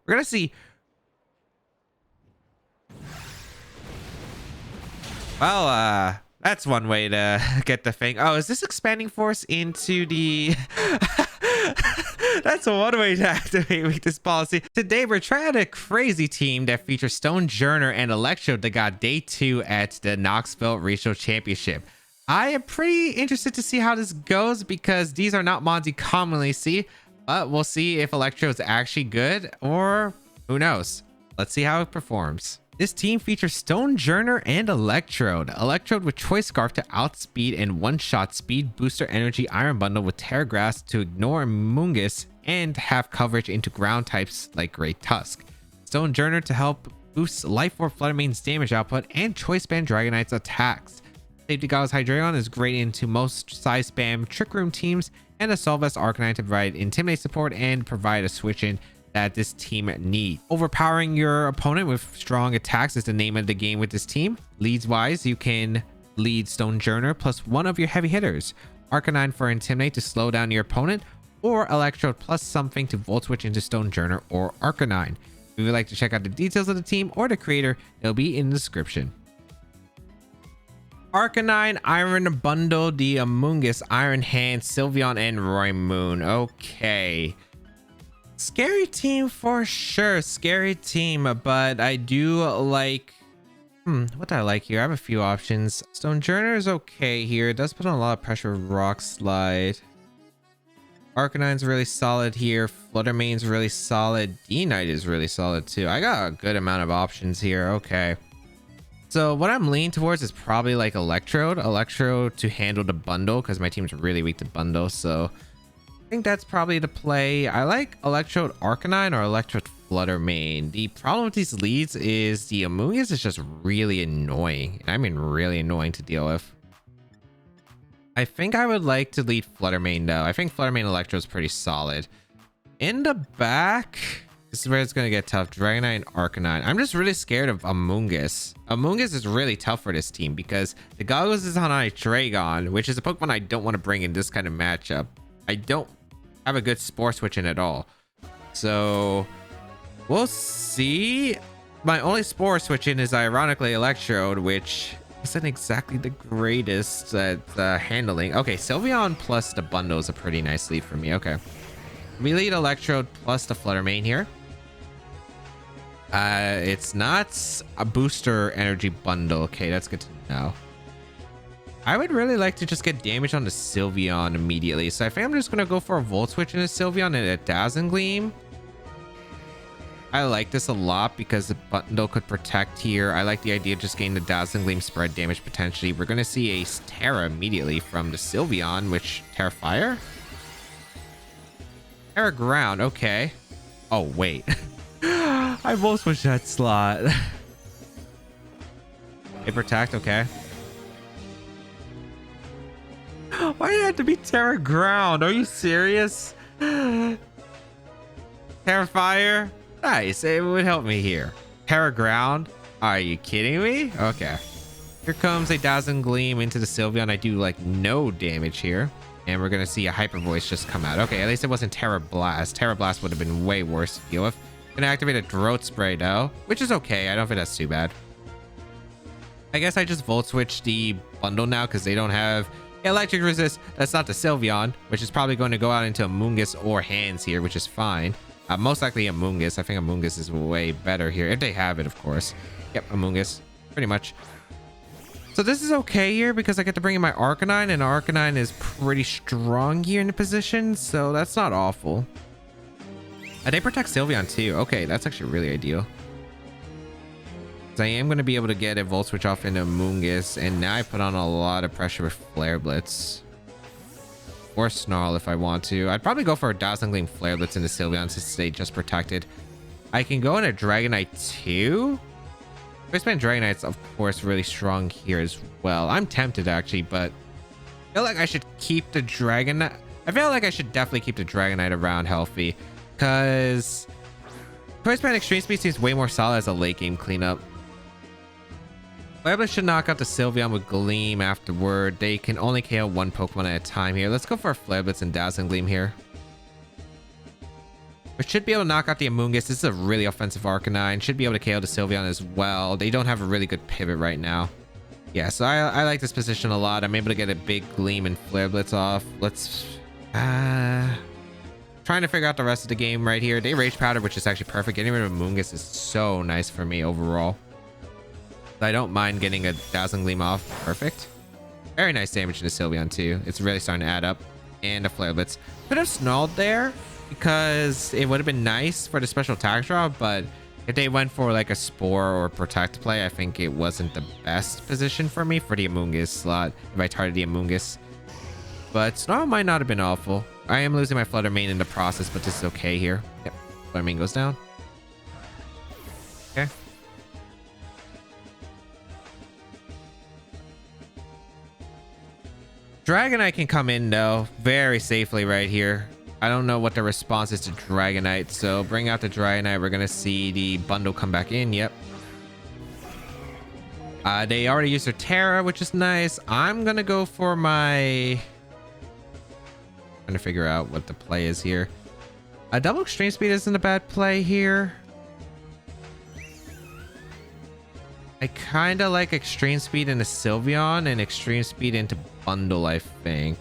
We're gonna see. Well, that's one way to get the thing. Oh, is this expanding force into the... That's one way to activate weakness policy. Today, we're trying out a crazy team that features Stonjourner and Electrode that got day 2 at the Knoxville Regional Championship. I am pretty interested to see how this goes because these are not mods you commonly see, but we'll see if Electrode is actually good or who knows. Let's see how it performs. This team features Stonjourner and Electrode. Electrode with Choice Scarf to outspeed and one-shot Speed Booster Energy Iron Bundle with Terra Grass to ignore Mungus and have coverage into ground types like Great Tusk. Stonjourner to help boost Life Orb Flutter Mane's damage output and Choice Band Dragonite's attacks. Safety Goggles Hydreigon is great into most size spam Trick Room teams, and Assault Vest Arcanine to provide Intimidate support and provide a switch in that this team needs. Overpowering your opponent with strong attacks is the name of the game with this team. Leads wise, you can lead Stonjourner plus one of your heavy hitters, Arcanine for Intimidate to slow down your opponent, or Electrode plus something to Volt Switch into Stonjourner or Arcanine. If you would like to check out the details of the team or the creator, they'll be in the description. Arcanine Iron Bundle, the Amoonguss, Iron Hand, Sylveon, and Roy Moon. Okay. Scary team for sure. Scary team, but I do like... what do I like here? I have a few options. Stonjourner is okay here. It does put on a lot of pressure with Rock Slide. Arcanine's really solid here. Flutter Mane's really solid. D-Knight is really solid too. I got a good amount of options here. Okay. So what I'm leaning towards is probably like Electrode. Electrode to handle the bundle because my team's really weak to bundle. So I think that's probably the play. I like Electrode Arcanine or Electrode Flutter Mane. The problem with these leads is the Amoonguss is just really annoying. I mean really annoying to deal with. I think I would like to lead Flutter Mane though. I think Flutter Mane Electrode is pretty solid. In the back, this is where it's going to get tough. Dragonite and Arcanine. I'm just really scared of Amoonguss. Amoonguss is really tough for this team because the Goggles is on Hydreigon, which is a Pokemon I don't want to bring in this kind of matchup. I don't have a good Spore Switch in at all. So we'll see. My only Spore Switch in is ironically Electrode, which isn't exactly the greatest at handling. Okay, Sylveon plus the bundle is a pretty nice lead for me. Okay. We lead Electrode plus the Flutter Mane here. It's not a booster energy bundle. Okay, that's good to know. I would really like to just get damage on the Sylveon immediately. So I think I'm just going to go for a Volt Switch in the Sylveon and a Dazzling Gleam. I like this a lot because the bundle could protect here. I like the idea of just getting the Dazzling Gleam spread damage potentially. We're going to see a Terra immediately from the Sylveon, which Terra Fire? Terra Ground, okay. Oh, wait. I Volt Switched that slot. It protect, okay. Why did it have to be Terra Ground? Are you serious? Terra Fire? Nice, it would help me here. Terra Ground? Are you kidding me? Okay. Here comes a Dazzling Gleam into the Sylveon. I do like no damage here. And we're going to see a Hyper Voice just come out. Okay, at least it wasn't Terra Blast. Terra Blast would have been way worse to deal with. Gonna activate a Throat Spray though, which is okay. I don't think that's too bad. I guess I just Volt Switch the bundle now because they don't have Electric Resist. That's not the Sylveon, which is probably going to go out into Amoonguss or Hands here, which is fine. Most likely Amoonguss. I think Amoonguss is way better here, if they have it, of course. Yep, Amoonguss, pretty much. So this is okay here because I get to bring in my Arcanine, and Arcanine is pretty strong here in the position, so that's not awful. They protect Sylveon too. Okay, that's actually really ideal. So I am going to be able to get a Volt Switch off into Amoonguss, and now I put on a lot of pressure with Flare Blitz. Or Snarl if I want to. I'd probably go for a Dazzling Gleam Flare Blitz into Sylveon since they just protected. I can go into Dragonite too. First-Man Dragonite's of course really strong here as well. I'm tempted actually, but I feel like I should keep the Dragonite. I feel like I should definitely keep the Dragonite around healthy because First-Man Extreme Speed seems way more solid as a late game cleanup. Flare Blitz should knock out the Sylveon with Gleam afterward. They can only KO one Pokemon at a time here. Let's go for a Flare Blitz and Dazzling Gleam here. But should be able to knock out the Amoonguss. This is a really offensive Arcanine. Should be able to KO the Sylveon as well. They don't have a really good pivot right now. Yeah, so I like this position a lot. I'm able to get a big Gleam and Flare Blitz off. Let's... trying to figure out the rest of the game right here. They Rage Powder, which is actually perfect. Getting rid of Amoonguss is so nice for me overall. I don't mind getting a Dazzling Gleam off. Perfect. Very nice damage to the Sylveon too. It's really starting to add up. And a Flare Blitz. Could have Snarled there because it would have been nice for the special attack draw, but if they went for like a Spore or Protect play, I think it wasn't the best position for me for the Amoonguss slot if I targeted the Amoonguss. But Snarl might not have been awful. I am losing my Flutter Mane in the process, but this is okay here. Yep, Flutter Mane goes down. Okay. Dragonite can come in though very safely right here. I don't know what the response is to Dragonite, so bring out the Dragonite. We're gonna see the bundle come back in. Yep. They already used their Terra, which is nice. I'm gonna go for my... trying to figure out what the play is here. A double Extreme Speed isn't a bad play here. I kind of like Extreme Speed into Sylveon and Extreme Speed into Bundle, I think.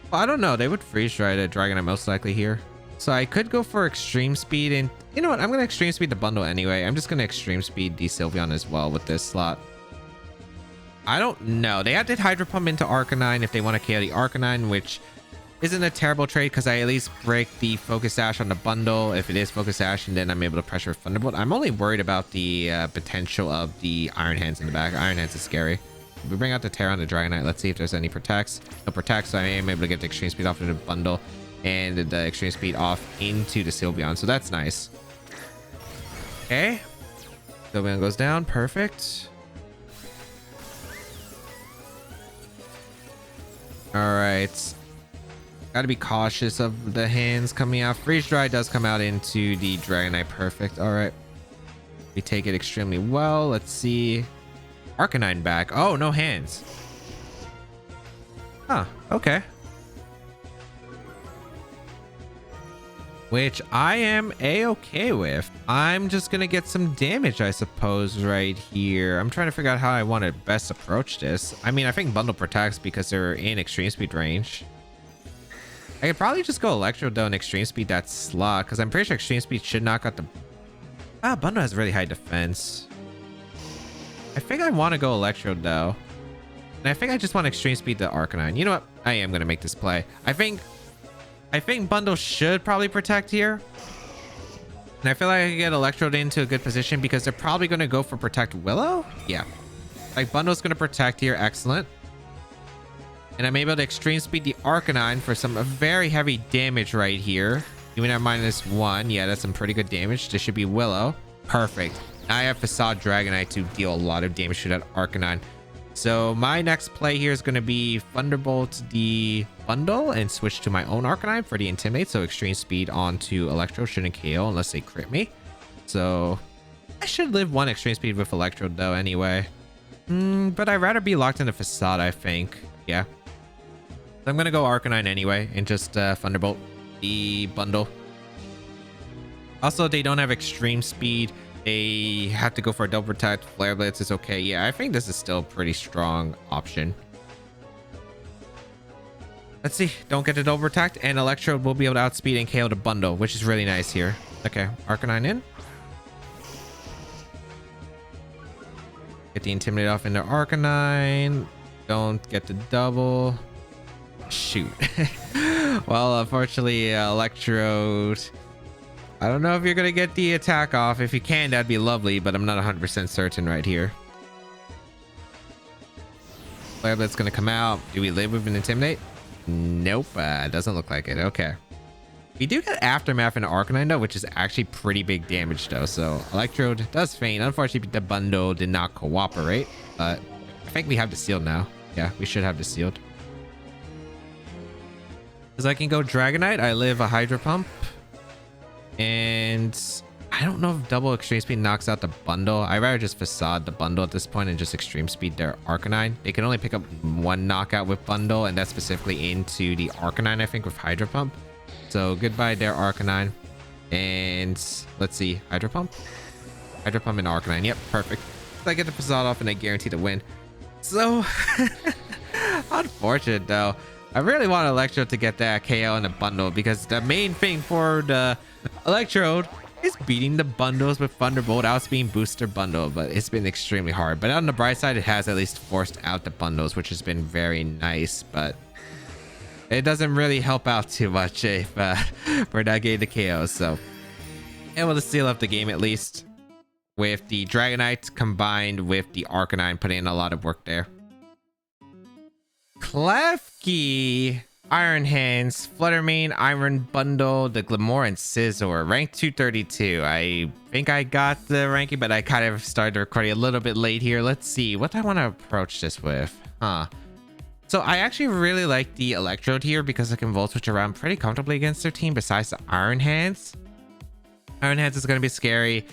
Well, I don't know. They would Freeze Dry the Dragonite most likely here. So I could go for Extreme Speed and... you know what? I'm going to Extreme Speed the Bundle anyway. I'm just going to Extreme Speed the Sylveon as well with this slot. I don't know. They did Hydro Pump into Arcanine if they want to KO the Arcanine, which isn't a terrible trade because I at least break the Focus Sash on the bundle. If it is Focus Sash, and then I'm able to pressure Thunderbolt. I'm only worried about the potential of the Iron Hands in the back. Iron Hands is scary. We bring out the Terra on the Dragonite. Let's see if there's any Protects. No Protects, so I am able to get the Extreme Speed off of the bundle and the Extreme Speed off into the Sylveon. So that's nice. Okay. Sylveon goes down. Perfect. All right. Got to be cautious of the hands coming out. Freeze Dry does come out into the Dragonite. Perfect. All right. We take it extremely well. Let's see. Arcanine back. Oh, no hands. Huh. Okay. Which I am a-okay with. I'm just going to get some damage, I suppose, right here. I'm trying to figure out how I want to best approach this. I mean, I think Bundle protects because they're in Extreme Speed range. I could probably just go Electrode though and Extreme Speed that slot because I'm pretty sure Extreme Speed should knock out the... Bundle has really high defense. I think I want to go Electrode though. And I think I just want Extreme Speed the Arcanine. You know what? I am going to make this play. I think Bundle should probably protect here. And I feel like I can get Electrode into a good position because they're probably going to go for Protect Willow. Yeah. Like Bundle's going to protect here. Excellent. And I'm able to Extreme Speed the Arcanine for some very heavy damage right here. Even at -1. Yeah, that's some pretty good damage. This should be Willow. Perfect. Now I have Facade Dragonite to deal a lot of damage to that Arcanine. So my next play here is going to be Thunderbolt the Bundle and switch to my own Arcanine for the Intimidate. So Extreme Speed onto Electro shouldn't KO unless they crit me. So I should live one Extreme Speed with Electrode though anyway. But I'd rather be locked into Facade, I think. Yeah. So I'm going to go Arcanine anyway and just Thunderbolt the Bundle. Also, they don't have Extreme Speed. They have to go for a double protect. Flare Blitz is okay. Yeah, I think this is still a pretty strong option. Let's see. Don't get the double protect, and Electrode will be able to outspeed and KO the Bundle, which is really nice here. Okay, Arcanine in. Get the Intimidate off into Arcanine. Don't get the double. Shoot. Well, unfortunately, Electrode... I don't know if you're going to get the attack off. If you can, that'd be lovely, but I'm not 100% certain right here. Flare Blitz going to come out. Do we live with an Intimidate? Nope. Doesn't look like it. Okay. We do get Aftermath and Arcanine, though, which is actually pretty big damage, though. So Electrode does faint. Unfortunately, the bundle did not cooperate. But I think we have the sealed now. Yeah, we should have the sealed. Because I can go Dragonite. I live a Hydro Pump. And I don't know if double Extreme Speed knocks out the bundle. I'd rather just Facade the bundle at this point and just Extreme Speed their Arcanine. They can only pick up one knockout with bundle, and that's specifically into the Arcanine, I think, with Hydro Pump. So goodbye their Arcanine. And let's see, Hydro Pump and Arcanine. Yep, perfect. So I get the facade off and I guarantee to win. So unfortunate though. I really want Electrode to get that KO in the bundle, because the main thing for the Electrode is beating the bundles with Thunderbolt, outspeeding booster bundle, but it's been extremely hard. But on the bright side, it has at least forced out the bundles, which has been very nice, but it doesn't really help out too much if we're not getting the KO. So able to seal up the game at least with the Dragonite combined with the Arcanine, putting in a lot of work there. Klefki, Iron Hands, Fluttermane, Iron Bundle, the Glimmora, and Scizor. Rank 232. I think I got the ranking, but I kind of started recording a little bit late here. Let's see what I want to approach this with. So I actually really like the Electrode here because I can Volt Switch around pretty comfortably against their team besides the Iron Hands. Iron Hands is going to be scary.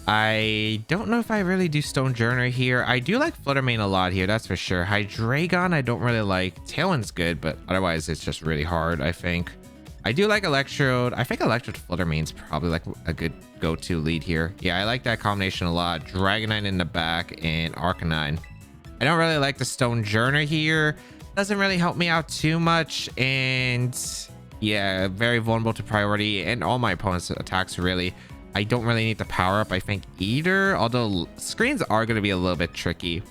I don't know if I really do Stonjourner here. I do like Fluttermane a lot here, that's for sure. Hydreigon I don't really like. Tailwind's good, but otherwise it's just really hard, I think. I do like Electrode. I think Electrode Fluttermane's probably like a good go-to lead here. Yeah, I like that combination a lot. Dragonite in the back and Arcanine. I don't really like the Stonjourner here. Doesn't really help me out too much, and yeah, very vulnerable to priority and all my opponent's attacks really. I don't really need the power up, I think, either, although screens are going to be a little bit tricky.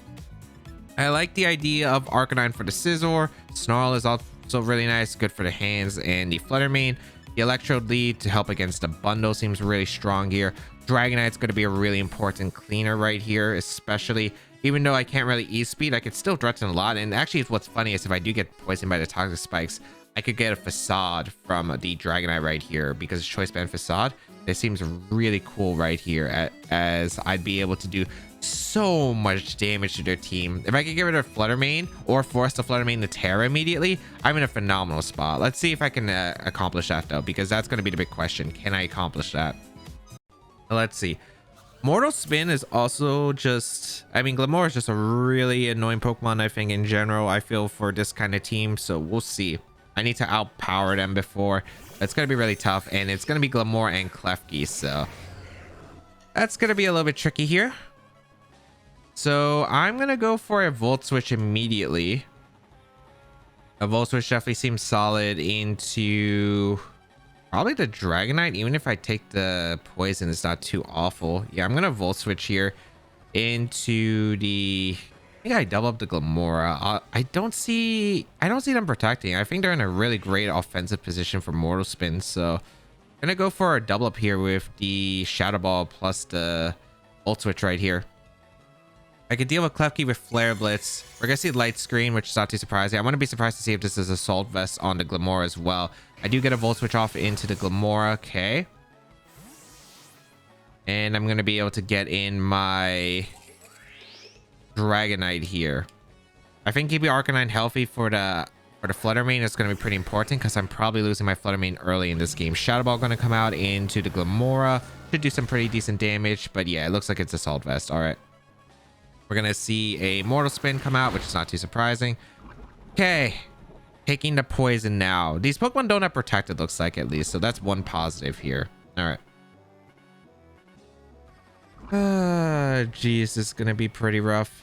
I like the idea of Arcanine for the Scizor. Snarl is also really nice, good for the hands, and the Fluttermane. The Electrode lead to help against the bundle seems really strong here. Dragonite's going to be a really important cleaner right here, especially even though I can't really E-speed, I could still threaten a lot. And actually, what's funny is if I do get poisoned by the Toxic Spikes, I could get a Facade from the Dragonite right here because it's Choice Band Facade. This seems really cool right here, as I'd be able to do so much damage to their team. If I could get rid of Fluttermane or force the Fluttermane to Terra immediately, I'm in a phenomenal spot. Let's see if I can accomplish that though, because that's going to be the big question. Can I accomplish that? Let's see. Mortal Spin is also just, I mean, Glimmora is just a really annoying Pokemon, I think, in general, I feel, for this kind of team. So we'll see. I need to outpower them before. It's going to be really tough, and it's going to be Glimmora and Klefki, so that's going to be a little bit tricky here. So I'm going to go for a Volt Switch immediately. A Volt Switch definitely seems solid into probably the Dragonite. Even if I take the poison, it's not too awful. Yeah, I'm going to Volt Switch here into the... I think I double up the Glimmora. I don't see them protecting. I think they're in a really great offensive position for Mortal Spin. So I'm gonna go for a double up here with the Shadow Ball plus the Volt Switch right here. I could deal with Klefki with Flare Blitz. We're gonna see Light Screen, which is not too surprising. I want to be surprised to see if this is Assault Vest on the Glimmora as well. I do get a Volt Switch off into the Glimmora. Okay. And I'm gonna be able to get in my Dragonite here. I think keeping Arcanine healthy for the Fluttermane is going to be pretty important, because I'm probably losing my Fluttermane early in this game. Shadow Ball going to come out into the Glimmora. Should do some pretty decent damage, but yeah, it looks like it's Assault Vest. All right. We're going to see a Mortal Spin come out, which is not too surprising. Okay. Taking the poison now. These Pokemon don't have Protect, it looks like, at least, so that's one positive here. All right. Geez, this is going to be pretty rough.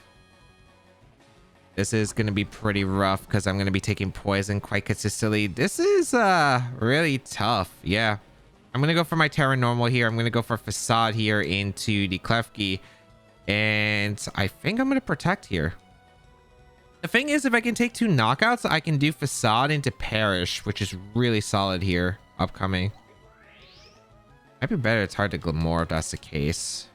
This is going to be pretty rough because I'm going to be taking poison quite consistently. This is really tough. Yeah. I'm going to go for my Terra Normal here. I'm going to go for Facade here into the Klefki. And I think I'm going to Protect here. The thing is, if I can take 2 knockouts, I can do Facade into Perish, which is really solid here. Upcoming. Might be better to target the Glimmora if that's the case.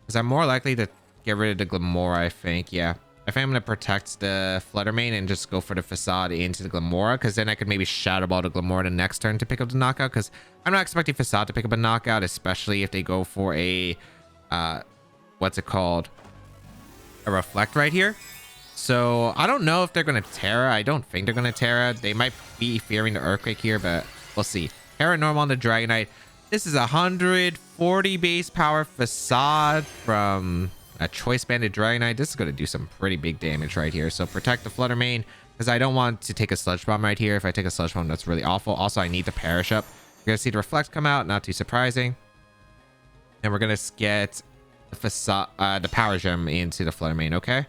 Because I'm more likely to get rid of the Glimmora, I think. Yeah. I think I'm going to protect the Fluttermane and just go for the Facade into the Glimmora, because then I could maybe Shadow Ball the Glimmora the next turn to pick up the knockout, because I'm not expecting Facade to pick up a knockout, especially if they go for a, what's it called? A Reflect right here. So I don't know if they're going to Terra. I don't think they're going to Terra. They might be fearing the Earthquake here, but we'll see. Terra Normal on the Dragonite. This is 140 base power Facade from a Choice Banded Dragonite. This is going to do some pretty big damage right here. So protect the Fluttermane, because I don't want to take a Sludge Bomb right here. If I take a Sludge Bomb, that's really awful. Also, I need to Perish up, We're gonna see the reflect come out, not too surprising. And we're gonna get the facade, the power gem into the Flutter Mane. Okay.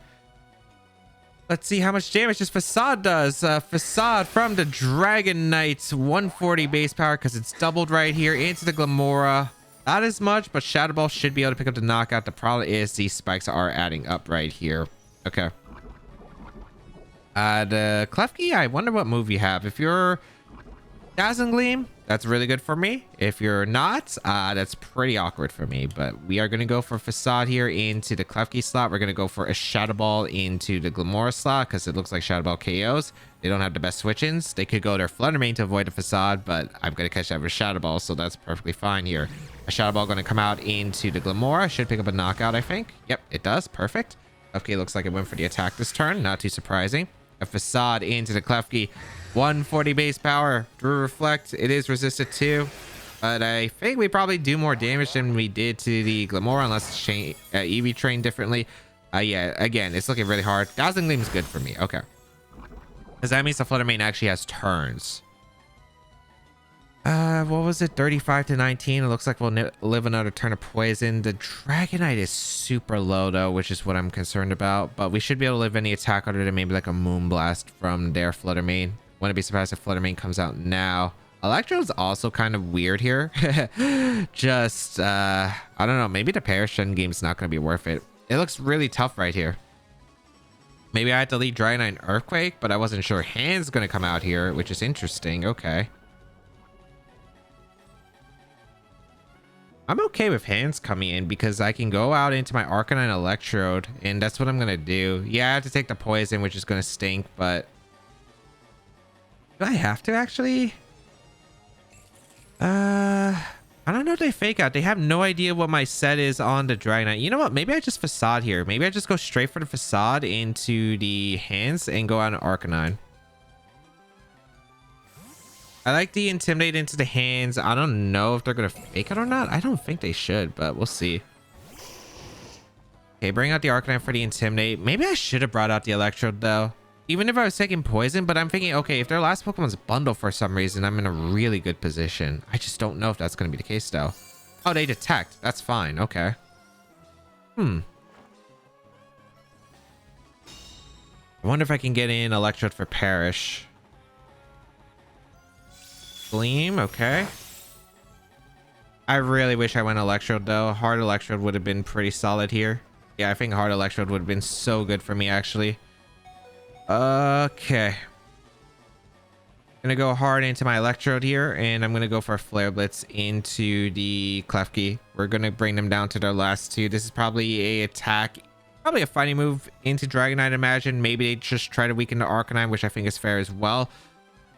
Let's see how much damage this facade does. Facade from the Dragon Knight, 140 base power because it's doubled right here into the Glamora. Not as much, but Shadow Ball should be able to pick up the knockout. The problem is these spikes are adding up right here. Okay. The Klefki, I wonder what move you have. If you're Dazzling Gleam, that's really good for me. If you're not, that's pretty awkward for me. But we are going to go for Facade here into the Klefki slot. We're going to go for a Shadow Ball into the Glamora slot because it looks like Shadow Ball KOs. They don't have the best switch-ins. They could go their Flutter Mane to avoid a Facade, but I'm going to catch that with Shadow Ball, so that's perfectly fine here. A Shadow Ball going to come out into the Glamora. Should pick up a knockout, I think. Yep, it does. Perfect. Klefki looks like it went for the attack this turn. Not too surprising. A Facade into the Klefki. 140 base power through Reflect. It is resisted too, but I think we probably do more damage than we did to the Glamora unless it's EV trained differently. Yeah, again, it's looking really hard. Dazzling Gleam is good for me. Okay, because that means the Flutter Mane actually has turns. What was it? 35 to 19. It looks like we'll live another turn of poison. The Dragonite is super low though, which is what I'm concerned about, but we should be able to live any attack other than maybe like a Moonblast from their Flutter Mane. Wouldn't be surprised if Flutter Mane comes out now. Electrode's also kind of weird here. Just, I don't know. Maybe the Parachute game's not going to be worth it. It looks really tough right here. Maybe I had to lead Dragonite and Earthquake, but I wasn't sure Hand's going to come out here, which is interesting. Okay. I'm okay with Hands coming in because I can go out into my Arcanine Electrode, and that's what I'm going to do. Yeah, I have to take the poison, which is going to stink, but... do I have to actually? I don't know if they fake out. They have no idea what my set is on the Dragonite. You know what? Maybe I just Facade here. Maybe I just go straight for the Facade into the Hands and go out an Arcanine. I like the Intimidate into the Hands. I don't know if they're going to fake it or not. I don't think they should, but we'll see. Okay, bring out the Arcanine for the Intimidate. Maybe I should have brought out the Electrode though. Even if I was taking poison, but I'm thinking, okay, if their last Pokemon's bundle for some reason, I'm in a really good position. I just don't know if that's going to be the case, though. Oh, they detect. That's fine. Okay. I wonder if I can get in Electrode for Perish. Gleam. Okay. I really wish I went Electrode, though. Hard Electrode would have been pretty solid here. Yeah, I think Hard Electrode would have been so good for me, actually. Okay. Gonna go hard into my Electrode here, and I'm gonna go for a Flare Blitz into the Klefki. We're gonna bring them down to their last two. This is probably a attack, probably a fighting move into Dragonite, imagine. Maybe they just try to weaken the Arcanine, which I think is fair as well.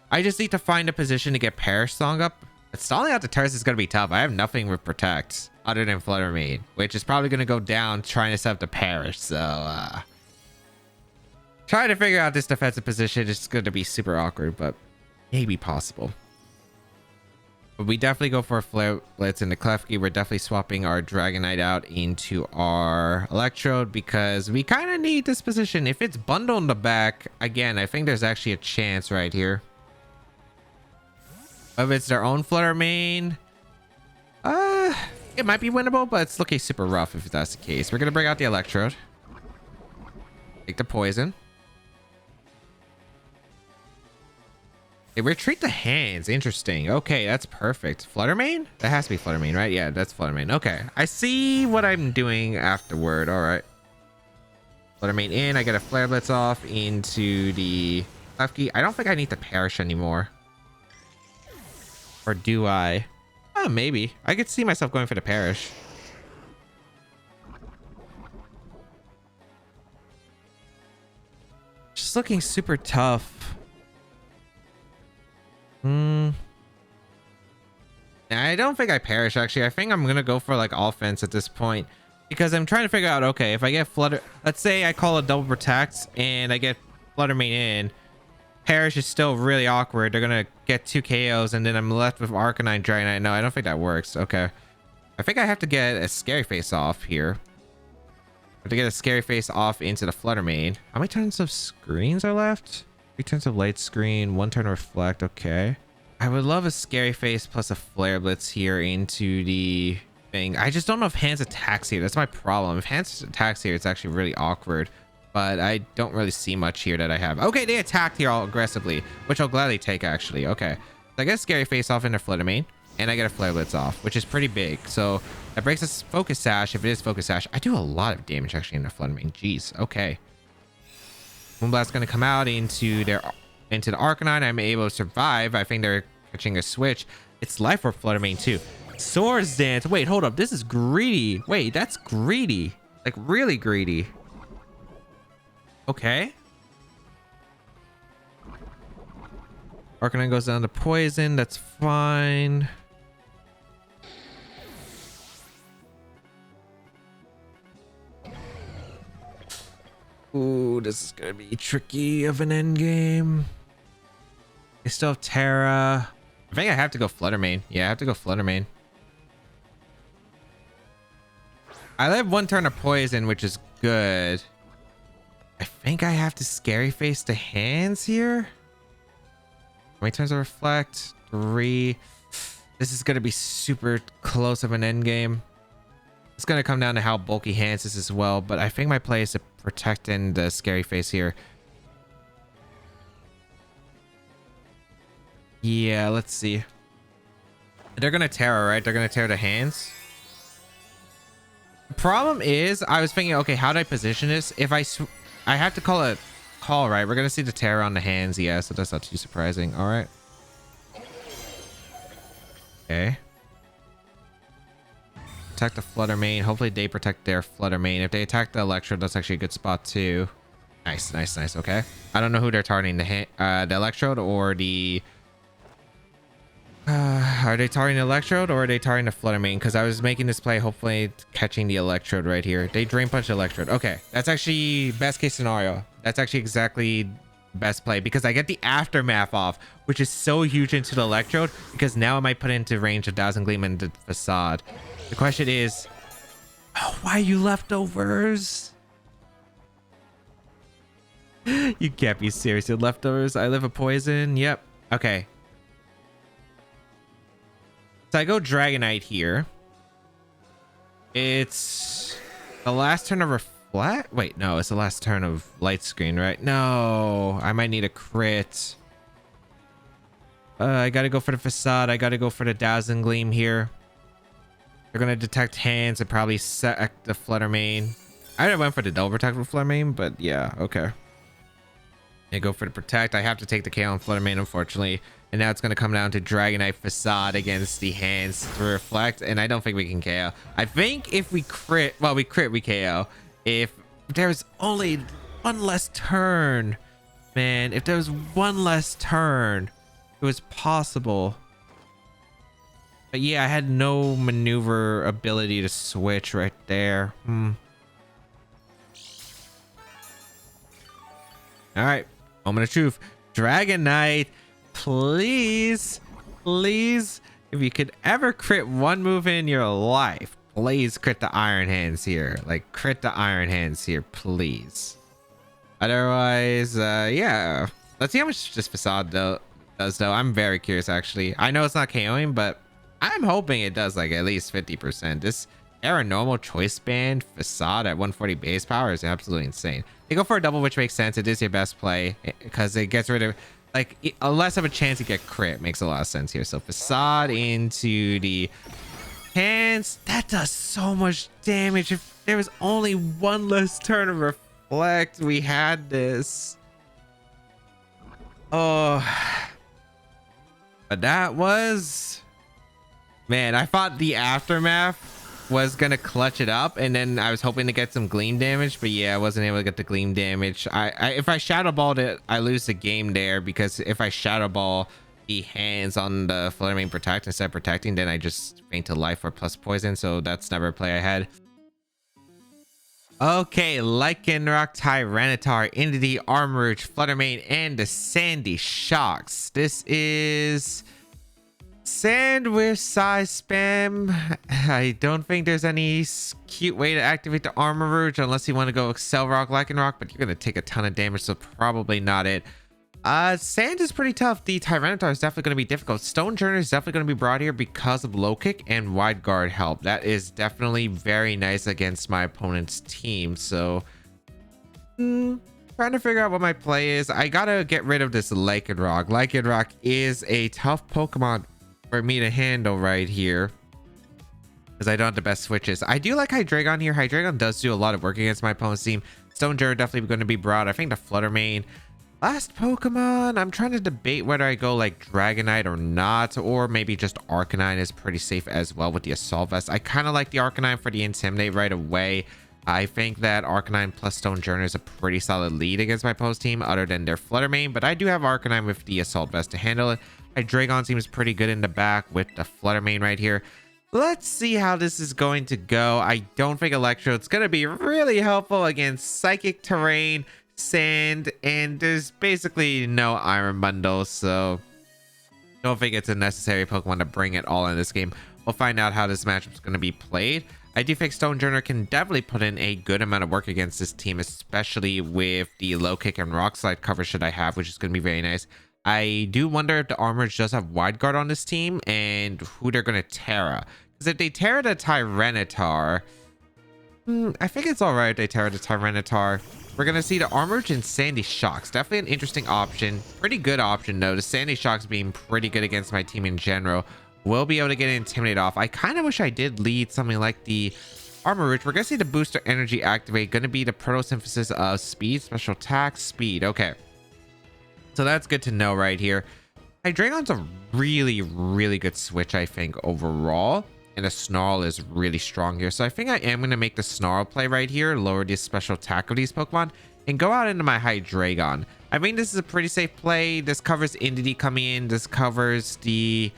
I just need to find a position to get Perish Song up. But stalling out the turns is gonna be tough. I have nothing with Protect other than Flutter Mane, which is probably gonna go down trying to set up the Perish. So, trying to figure out this defensive position is going to be super awkward, but maybe possible. But we definitely go for a Flare Blitz in the Klefki. We're definitely swapping our Dragonite out into our Electrode because we kind of need this position. If it's bundled in the back, again, I think there's actually a chance right here. If it's their own Flutter Mane, it might be winnable, but it's looking super rough if that's the case. We're going to bring out the Electrode. Take the poison. They retreat the Hands. Interesting. Okay, that's perfect. Flutter Mane? That has to be Flutter Mane, right? Yeah, that's Flutter Mane. Okay, I see what I'm doing afterward. All right. Flutter Mane in. I get a Flare Blitz off into the Klefki. I don't think I need to Perish anymore. Or do I? Oh, maybe. I could see myself going for the Perish. Just looking super tough. I don't think I Perish, actually. I think I'm gonna go for like offense at this point because I'm trying to figure out, okay, if I get Flutter, let's say I call a double Protect and I get Flutter Mane in, Perish is still really awkward. They're gonna get 2 KOs and then I'm left with Arcanine, Dragonite. No, I don't think that works. Okay, I think I have to get a Scary Face off here. I have to get a Scary Face off into the Flutter Mane. How many turns of screens are left? 3 turns of Light Screen, 1 turn of Reflect. Okay, I would love a Scary Face plus a Flare Blitz here into the thing. I just don't know if Hands attacks here. That's my problem. If Hands attacks here, it's actually really awkward. But I don't really see much here that I have. Okay, they attacked here all aggressively, which I'll gladly take, actually. Okay. So I get a Scary Face off into Flutter Mane, and I get a Flare Blitz off, which is pretty big. So that breaks us Focus Sash. If it is Focus Sash, I do a lot of damage, actually, into Flutter Mane. Jeez. Okay. Moonblast's going to come out into the Arcanine. I'm able to survive. I think they're catching a switch. It's Life Orb Flutter Mane too. Swords Dance. Wait, hold up. This is greedy. Wait, that's greedy. Like really greedy. Okay. Arcanine goes down to poison. That's fine. Ooh, this is gonna be tricky of an end game. I still have Terra. I think I have to go Flutter Mane. Yeah, I have to go Flutter Mane. I live one turn of poison, which is good. I think I have to Scary Face the Hands here. How many turns of Reflect? 3. This is gonna be super close of an end game. It's gonna come down to how bulky Hands is as well, but I think my play is to protect in the Scary Face here. Yeah, let's see. They're gonna Terra, right? They're gonna tear the Hands. The problem is, I was thinking, okay, how do I position this? If I have to call a call, right? We're gonna see the Terra on the Hands, yeah, so that's not too surprising. All right. Okay. Protect the Flutter Mane. Hopefully they protect their Flutter Mane. If they attack the Electrode, that's actually a good spot too. Nice, nice, nice. Okay. I don't know who they're targeting, the Electrode or the... are they targeting the Electrode or are they targeting the Flutter Mane? Because I was making this play hopefully catching the Electrode right here. They Drain Punch the Electrode. Okay. That's actually best case scenario. That's actually exactly best play because I get the Aftermath off, which is so huge into the Electrode because now I might put into range of Dazzling Gleam and the Facade. The question is, oh, why are you leftovers? You can't be serious. You leftovers. I live a poison. Yep. Okay. So I go Dragonite here. It's the last turn of Reflect. Wait, no, it's the last turn of Light Screen, right? No, I might need a crit. I gotta go for the Facade. I gotta go for the Dazzling Gleam here. They're gonna detect Hands and probably set the Flutter Mane. I went for the double protect with Flutter Mane, but yeah, okay. I go for the protect. I have to take the KO on Flutter Mane, unfortunately. And now it's gonna come down to Dragonite Facade against the Hands to Reflect, and I don't think we can KO. I think if we crit, well, we crit, we KO. If there's only one less turn, man, if there was one less turn, it was possible. But yeah, I had no maneuver ability to switch right there. All right, moment of truth. Dragonite, please, please, if you could ever crit one move in your life, please crit the Iron Hands here. Like, crit the Iron Hands here, please. Otherwise, yeah. Let's see how much this Facade does, though. I'm very curious, actually. I know it's not KOing, but I'm hoping it does like at least 50%. This Paranormal Choice Band Facade at 140 base power is absolutely insane. They go for a double, which makes sense. It is your best play because it gets rid of like less of a chance to get crit. Makes a lot of sense here. So Facade into the Hands. That does so much damage. If there was only one less turn of Reflect, we had this. Oh, but that was... Man, I thought the Aftermath was gonna clutch it up, and then I was hoping to get some Gleam damage, but yeah, I wasn't able to get the Gleam damage. If I Shadow Balled it, I lose the game there, because if I Shadow Ball the Hands on the Flutter Mane Protect instead of protecting, then I just faint to life or plus poison, so that's never a play I had. Okay, Lycanroc Tyranitar into the Armarouge, Flutter Mane, and the Sandy Shocks. This is Sand with size spam. I don't think there's any cute way to activate the Armarouge unless you want to go Excel Rock, Lycanroc, but you're going to take a ton of damage, so probably not it. Sand is pretty tough. The Tyranitar is definitely going to be difficult. Stonjourner is definitely going to be brought here because of low kick and wide guard help. That is definitely very nice against my opponent's team. So, trying to figure out what my play is. I gotta get rid of this Lycanroc. Lycanroc is a tough Pokemon for me to handle right here, because I don't have the best switches. I do like Hydreigon here. Hydreigon does do a lot of work against my opponent's team. Stonjourner definitely going to be brought. I think the Flutter Mane. Last Pokemon, I'm trying to debate whether I go like Dragonite or not, or maybe just Arcanine is pretty safe as well with the Assault Vest. I kind of like the Arcanine for the Intimidate right away. I think that Arcanine plus Stonjourner is a pretty solid lead against my opponent's team other than their Flutter Mane, but I do have Arcanine with the Assault Vest to handle it. Hydreigon seems pretty good in the back with the Flutter Mane right here. Let's see how this is going to go. I don't think Electrode's going to be really helpful against Psychic Terrain, Sand, and there's basically no Iron Bundle, so don't think it's a necessary Pokemon to bring it all in this game. We'll find out how this matchup is going to be played. I do think Stonjourner can definitely put in a good amount of work against this team, especially with the low kick and rock slide coverage that I have, which is going to be very nice. I do wonder if the Armorage does have wide guard on this team and who they're going to Terra. Because if they Terra the Tyranitar, I think it's all right if they Terra the Tyranitar. We're going to see the Armorage and Sandy Shocks. Definitely an interesting option. Pretty good option, though. The Sandy Shocks being pretty good against my team in general. We'll be able to get Intimidate off. I kind of wish I did lead something like the Armorage. We're going to see the Booster Energy activate. Going to be the Photosynthesis of Speed, Special Attack, Speed. Okay. So that's good to know right here. Hydreigon's a really, really good switch, I think, overall. And the Snarl is really strong here. So I think I am going to make the Snarl play right here. Lower the special attack of these Pokemon. And go out into my Hydreigon. I mean, this is a pretty safe play. This covers Indeedee coming in. This covers the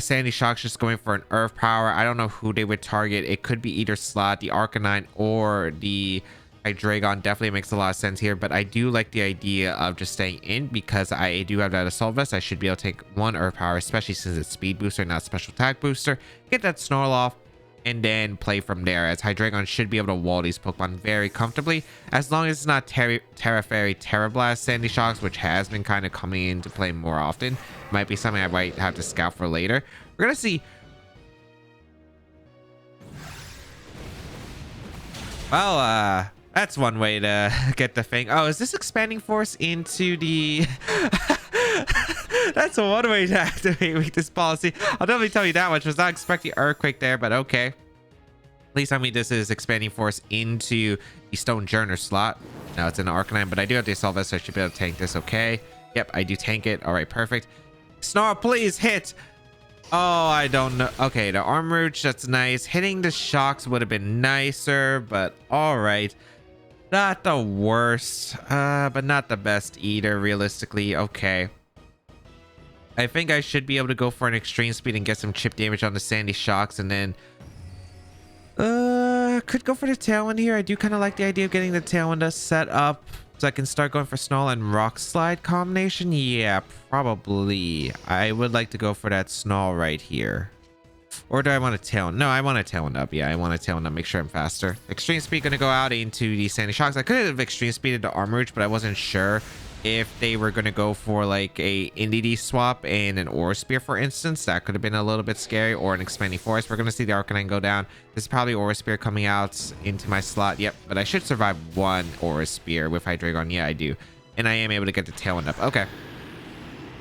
Sandy Shocks just going for an Earth Power. I don't know who they would target. It could be either Slot, the Arcanine, or the Hydreigon. Definitely makes a lot of sense here. But I do like the idea of just staying in because I do have that Assault Vest. I should be able to take one Earth Power, especially since it's Speed Booster, not Special Attack Booster. Get that Snarl off and then play from there, as Hydreigon should be able to wall these Pokemon very comfortably, as long as it's not Terra Fairy, Terra Blast, Sandy Shocks, which has been kind of coming into play more often. Might be something I might have to scout for later. We're gonna see. Well, that's one way to get the thing. Oh, is this Expanding Force into the... That's one way to activate weakness policy. I'll definitely tell you that much. Was not expecting Earthquake there, but okay. At least I mean this is Expanding Force into the Stonjourner slot. Now it's in the Arcanine, but I do have the Assault Vest, so I should be able to tank this. Okay. Yep, I do tank it. All right, perfect. Snarl, please hit. Oh, I don't know. Okay, the Armorage, that's nice. Hitting the Shocks would have been nicer, but all right. Not the worst, but not the best either, realistically. Okay. I think I should be able to go for an Extreme Speed and get some chip damage on the Sandy Shocks, and then could go for the Tailwind here. I do kind of like the idea of getting the Tailwind set up so I can start going for Snarl and Rock Slide combination. Yeah, probably. I would like to go for that Snarl right here. Or do I want a Tailwind? No, I want a Tailwind up. Yeah, I want a Tailwind up. Make sure I'm faster. Extreme Speed going to go out into the Sandy Shocks. I could have Extreme Speeded the Armorage, but I wasn't sure if they were going to go for like a Indeedee swap and an Aura Spear, for instance. That could have been a little bit scary, or an Expanding Force. We're going to see the Arcanine go down. This is probably Aura Spear coming out into my slot. Yep, but I should survive one Aura Spear with Hydreigon. Yeah, I do. And I am able to get the Tailwind up. Okay.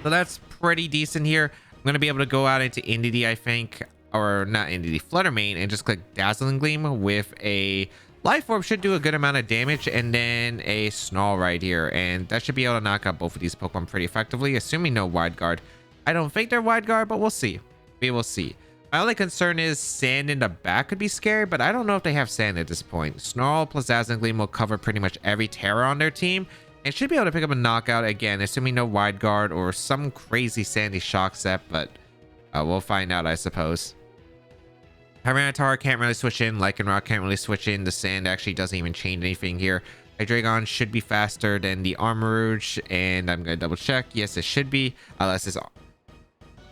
So that's pretty decent here. I'm going to be able to go out into Indeedee, I think. Or not Indeedee, Flutter Mane, and just click Dazzling Gleam with a Life Orb. Should do a good amount of damage, and then a Snarl right here, and that should be able to knock out both of these Pokemon pretty effectively, assuming no Wide Guard. I don't think they're Wide Guard, but we'll see. We will see. My only concern is Sand in the back could be scary, but I don't know if they have Sand at this point. Snarl plus Dazzling Gleam will cover pretty much every Terra on their team, and should be able to pick up a knockout again, assuming no Wide Guard or some crazy Sandy Shock set, but we'll find out, I suppose. Tyranitar can't really switch in. Lycanroc can't really switch in. The Sand actually doesn't even change anything here. Hydreigon should be faster than the Armorage, and I'm going to double check. Yes, it should be. Unless it's...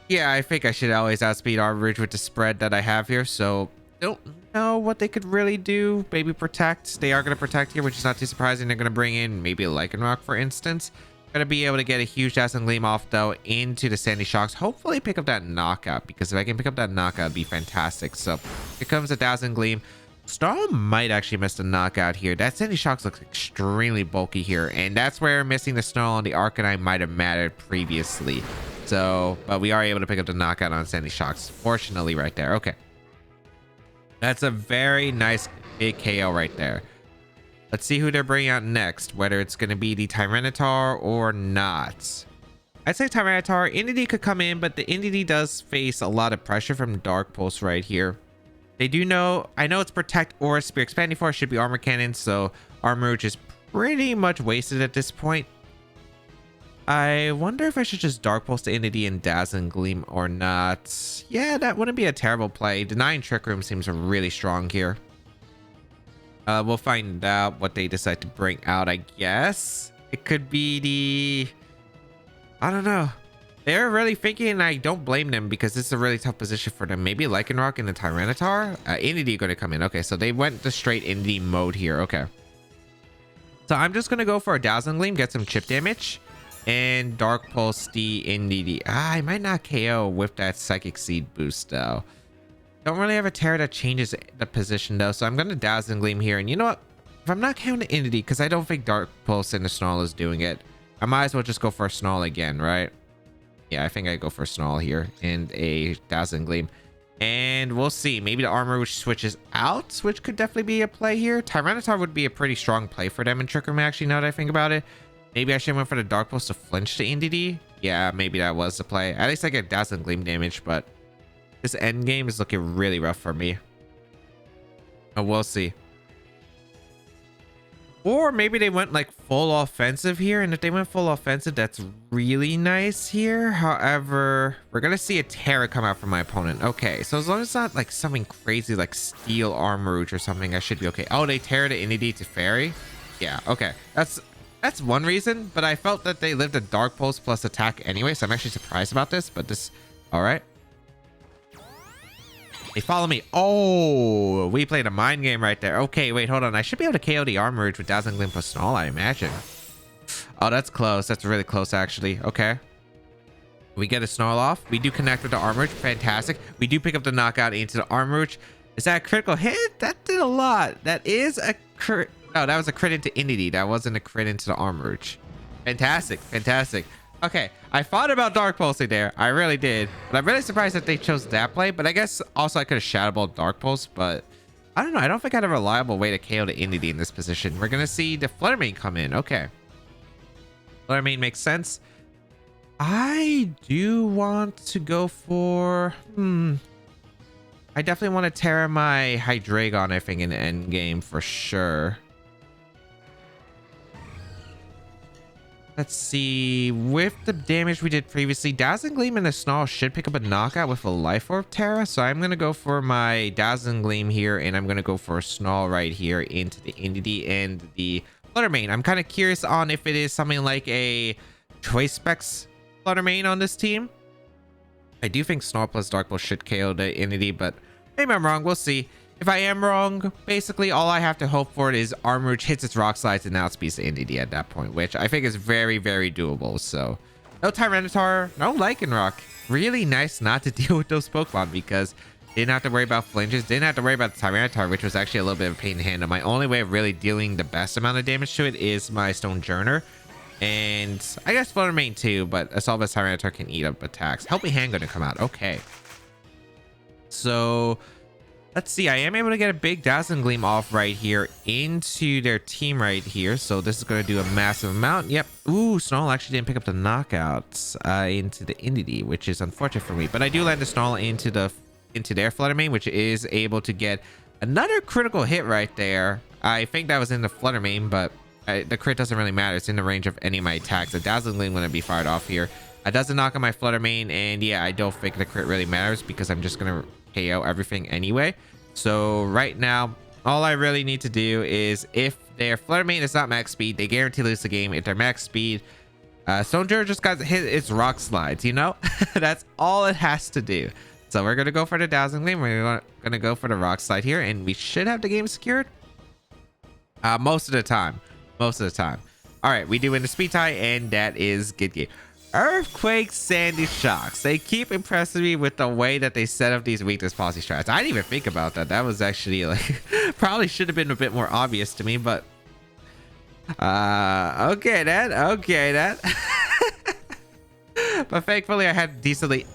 Yeah, I think I should always outspeed Armorage with the spread that I have here, so don't know what they could really do. Maybe protect. They are going to protect here, which is not too surprising. They're going to bring in maybe a Lycanroc, for instance. Gonna be able to get a huge Dazzling Gleam off though into the Sandy Shocks. Hopefully pick up that knockout, because if I can pick up that knockout, it'd be fantastic. So here comes a Dazzling Gleam. Snarl might actually miss the knockout here. That Sandy Shocks looks extremely bulky here, and that's where missing the Snarl on the Arcanine might have mattered previously. So, but we are able to pick up the knockout on Sandy Shocks, fortunately, right there. Okay, that's a very nice big KO right there. Let's see who they're bringing out next, whether it's going to be the Tyranitar or not. I'd say Tyranitar. Indeedee could come in, but the Indeedee does face a lot of pressure from Dark Pulse right here. They do know, I know it's Protect or Spear Expanding Force, should be Armor Cannon, so Armor Rouge is pretty much wasted at this point. I wonder if I should just Dark Pulse the Indeedee and Dazzling Gleam or not. Yeah, that wouldn't be a terrible play. Denying Trick Room seems really strong here. We'll find out what they decide to bring out, I guess. It could be the... I don't know. They're really thinking, and I don't blame them, because this is a really tough position for them. Maybe Lycanroc and the Tyranitar? Indeedee going to come in. Okay, so they went the straight Indeedee mode here. Okay. So I'm just going to go for a Dazzling Gleam, get some chip damage, and Dark Pulse the Indeedee. I might not KO with that Psychic Seed boost, though. Don't really have a Terra that changes the position, though, so I'm going to Dazzling Gleam here. And you know what? If I'm not counting the Indeedee, because I don't think Dark Pulse and the Snarl is doing it, I might as well just go for a Snarl again, right? Yeah, I think I go for a Snarl here and a Dazzling Gleam. And we'll see. Maybe the Armor Rouge switches out, which could definitely be a play here. Tyranitar would be a pretty strong play for them in Trick Room, actually, now that I think about it. Maybe I should have went for the Dark Pulse to flinch the Indeedee. Yeah, maybe that was the play. At least I get Dazzling Gleam damage, but this end game is looking really rough for me. But we'll see. Or maybe they went like full offensive here. And if they went full offensive, that's really nice here. However, we're going to see a Terra come out from my opponent. Okay, so as long as it's not like something crazy like Steel Armor Rouge or something, I should be okay. Oh, they Terra the Indeedee to Fairy? Yeah, okay. That's one reason. But I felt that they lived a Dark Pulse plus attack anyway. So I'm actually surprised about this. But this... Alright. They follow me. Oh, we played a mind game right there. Okay, wait, hold on. I should be able to KO the Armor Rouge with Dazzling Gleam plus Snarl, I imagine. Oh, that's close. That's really close, actually. Okay. We get a Snarl off. We do connect with the Armor Rouge. Fantastic. We do pick up the knockout into the Armor Rouge. Is that a critical hit? That did a lot. That is a crit. No, that was a crit into Indeedee. That wasn't a crit into the Armor Rouge. Fantastic. Fantastic. Okay, I thought about Dark Pulsing there. I really did. But I'm really surprised that they chose that play. But I guess also I could have Shadow Ball Dark Pulse. But I don't know. I don't think I had a reliable way to KO the Indeedee in this position. We're going to see the Fluttermane come in. Okay. Fluttermane makes sense. I do want to go for... I definitely want to Terra my Hydreigon, I think, in the end game for sure. Let's see. With the damage we did previously, Dazzling Gleam and the Snarl should pick up a knockout with a Life Orb Terra. So I'm going to go for my Dazzling Gleam here, and I'm going to go for a Snarl right here into the Indeedee and the Fluttermane. I'm kind of curious on if it is something like a Choice Specs Fluttermane on this team. I do think Snarl plus Dark Pulse should KO the Indeedee, but maybe I'm wrong. We'll see. If I am wrong, basically all I have to hope for is Armor Rouge hits its Rock Slides and outspeeds the Indeedee at that point, which I think is very, very doable. So no Tyranitar, no Lycanroc. Really nice not to deal with those Pokemon because didn't have to worry about flinches, didn't have to worry about the Tyranitar, which was actually a little bit of a pain in the hand. My only way of really dealing the best amount of damage to it is my Stonjourner. And I guess Fluttermane too, but Assault's Tyranitar can eat up attacks. Helping Hand gonna come out. Okay. So let's see. I am able to get a big Dazzling Gleam off right here into their team right here. So this is going to do a massive amount. Yep. Ooh, Snarl actually didn't pick up the knockouts into the Indeedee, which is unfortunate for me. But I do land the Snarl into their Fluttermane, which is able to get another critical hit right there. I think that was in the Fluttermane, but the crit doesn't really matter. It's in the range of any of my attacks. The Dazzling Gleam going to be fired off here. It doesn't knock on my Fluttermane, and yeah, I don't think the crit really matters because I'm just going to KO everything anyway. So right now, all I really need to do is if their Fluttermane is not max speed, they guarantee lose the game. If they're max speed, Stonjourner just got to hit its Rock Slides, you know? That's all it has to do. So we're going to go for the Dazzling Gleam. We're going to go for the Rock Slide here, and we should have the game secured. Most of the time. All right, we do win the speed tie, and that is good game. Earthquake, Sandy Shocks. They keep impressing me with the way that they set up these weakness policy strats. I didn't even think about that. That was actually like probably should have been a bit more obvious to me, but okay then. But thankfully I had decent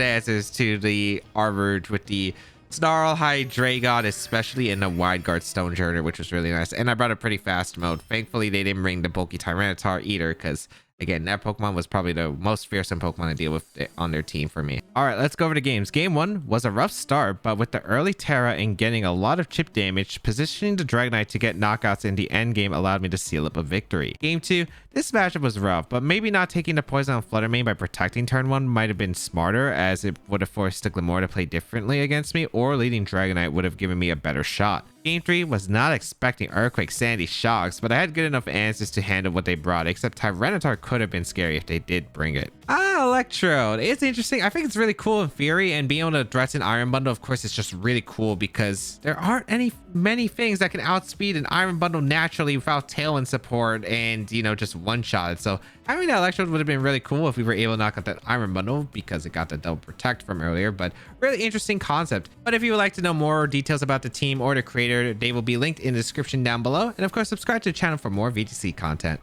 answers to the armored with the Snarl, Hydreigon, especially in the wide guard Stonjourner, which was really nice. And I brought a pretty fast mode. Thankfully they didn't bring the bulky Tyranitar either, because again, that Pokemon was probably the most fearsome Pokemon to deal with on their team for me. All right, let's go over the games. Game 1 was a rough start, but with the early Terra and getting a lot of chip damage, positioning the Dragonite to get knockouts in the end game allowed me to seal up a victory. Game 2, this matchup was rough, but maybe not taking the poison on Flutter Mane by protecting turn 1 might have been smarter, as it would have forced the Glimmer to play differently against me, or leading Dragonite would have given me a better shot. Game 3 was not expecting Earthquake, Sandy Shocks, but I had good enough answers to handle what they brought, except Tyranitar could have been scary if they did bring it. Electrode. It's interesting. I think it's really cool in theory, and being able to threaten Iron Bundle, of course, is just really cool because there aren't many things that can outspeed an Iron Bundle naturally without Tailwind support and, you know, just one-shot. So having that Electrode would have been really cool if we were able to knock out that Iron Bundle because it got the double protect from earlier, but really interesting concept. But if you would like to know more details about the team or the creator, they will be linked in the description down below. And of course, subscribe to the channel for more VGC content.